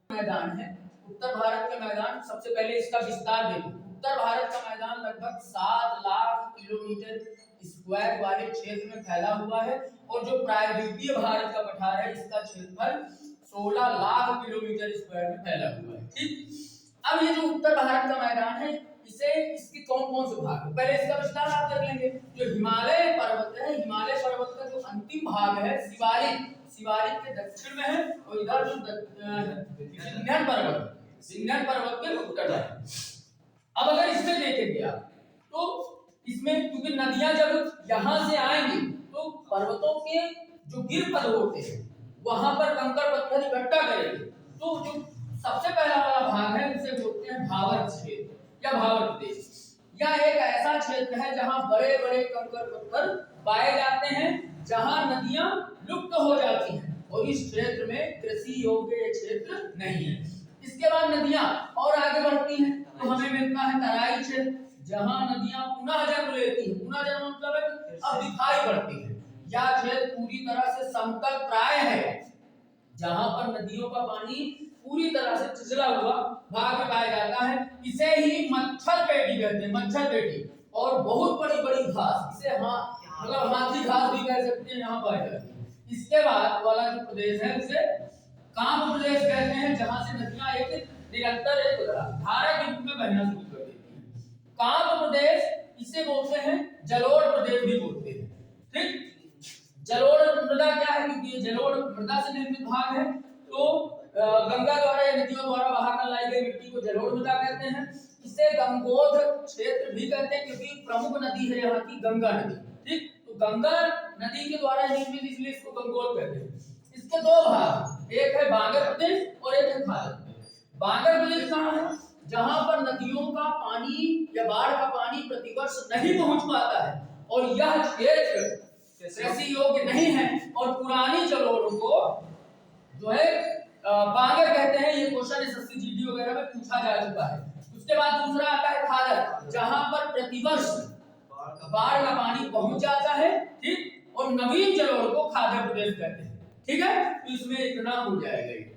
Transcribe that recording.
मैदान है, उत्तर भारत के मैदान। सबसे पहले इसका विस्तार देखो। उत्तर भारत का मैदान लगभग 7 लाख किलोमीटर स्क्वायर वाले क्षेत्र में फैला हुआ है और जो प्रायद्वीपीय भारत का पठार है इसका क्षेत्रफल 16 लाख किलोमीटर स्क्वायर में फैला हुआ है। ठीक, अब ये जो उत्तर भारत का मैदान है इसे इसके कौन कौन से भाग है, पहले इसका विस्तार आप देख लेंगे। जो हिमालय पर्वत है, हिमालय पर्वत का जो अंतिम भाग है शिवालिक, शिवालिक के दक्षिण में है और इधर जो सिंघन पर्वत के उत्तर है। अब अगर इसमें देखेंगे आप तो इसमें क्योंकि नदियां जब यहां से आएंगी तो पर्वतों के जो गिर पद होते हैं वहां पर कंकड़ पत्थर इकट्ठा करेंगे, तो जो सबसे पहला वाला भाग है उसे बोलते हैं भावर क्षेत्र या भावर प्रदेश। यह एक ऐसा क्षेत्र है जहां बड़े बड़े कंकड़ पत्थर पाए जाते हैं, जहां नदियां लुप्त हो जाती हैं और इस क्षेत्र में कृषि योग्य क्षेत्र नहीं है। इसके बाद नदियां और आगे बढ़ती हैं तो हमें मिलता है तराई क्षेत्र, जहां नदियां पुनः जन्म लेती हैं। पुनः जन्म मतलब है कि अब दिखाई पड़ती है। यह क्षेत्र पूरी तरह से समतल प्राय है, जहां पर नदियों का पानी पूरी तरह से छिछला हुआ भाग में पाया जाता है। इसे ही मच्छर पेटी कहते हैं, मच्छर पेटी। और बहुत बड़ी बड़ी घास, इसे मतलब हाथी घास भी कह सकते हैं, यहाँ पाई जाती है। इसके बाद वाला जो प्रदेश है उसे काम प्रदेश कहते हैं, जहां से नदियां एक निरंतर एक धारा के रूप में बहना शुरू कर देती हैं। काम प्रदेश इसे बोलते हैं जलोढ़ प्रदेश भी बोलते हैं। ठीक, जलोढ़ मृदा क्या है, क्योंकि ये जलोढ़ मृदा से निर्मित भाग है, तो गंगा द्वारा या नदियों द्वारा बहाकर लाई गई मिट्टी को जलोढ़ मृदा कहते हैं। इसे गंगोत्र क्षेत्र भी कहते हैं क्योंकि प्रमुख नदी है यहाँ की गंगा नदी। ठीक, तो गंगा नदी के द्वारा निर्मित इसलिए इसको गंगोत्र कहते हैं। इसके दो भाग, एक है बांगर प्रदेश और एक है खादर प्रदेश। बांगर प्रदेश कहाँ है, जहां पर नदियों का पानी या बाढ़ का पानी प्रतिवर्ष नहीं पहुंच पाता है और यह क्षेत्र कृषि योग्य नहीं है और पुरानी जलोढ़ को जो है बांगर कहते हैं। ये क्वेश्चन एसएससी जीडी वगैरह में पूछा जा चुका है। उसके बाद दूसरा आता है खादर, जहां पर प्रतिवर्ष बाढ़ का पानी पहुंच जाता है। ठीक, और नवीन जलोढ़ को खादर प्रदेश कहते हैं। ठीक है, तो इसमें इतना हो जाएगा।